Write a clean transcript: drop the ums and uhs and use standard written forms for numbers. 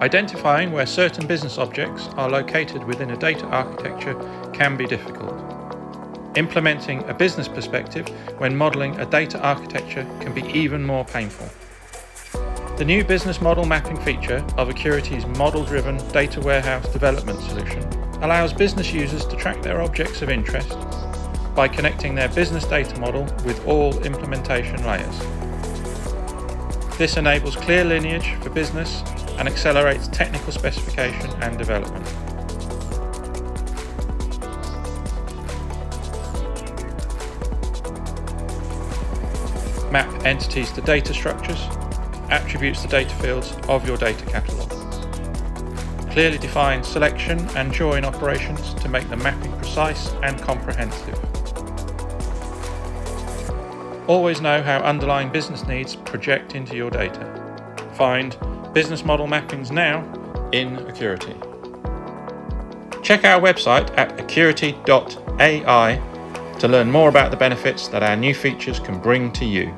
Identifying where certain business objects are located within a data architecture can be difficult. Implementing a business perspective when modelling a data architecture can be even more painful. The new business model mapping feature of Accurity's model-driven data warehouse development solution allows business users to track their objects of interest by connecting their business data model with all implementation layers. This enables clear lineage for business and accelerates technical specification and development. Map entities to data structures, attributes to data fields of your data catalogue. Clearly define selection and join operations to make the mapping precise and comprehensive. Always know how underlying business needs project into your data. Find business model mappings now in Accurity. Check our website at accurity.ai to learn more about the benefits that our new features can bring to you.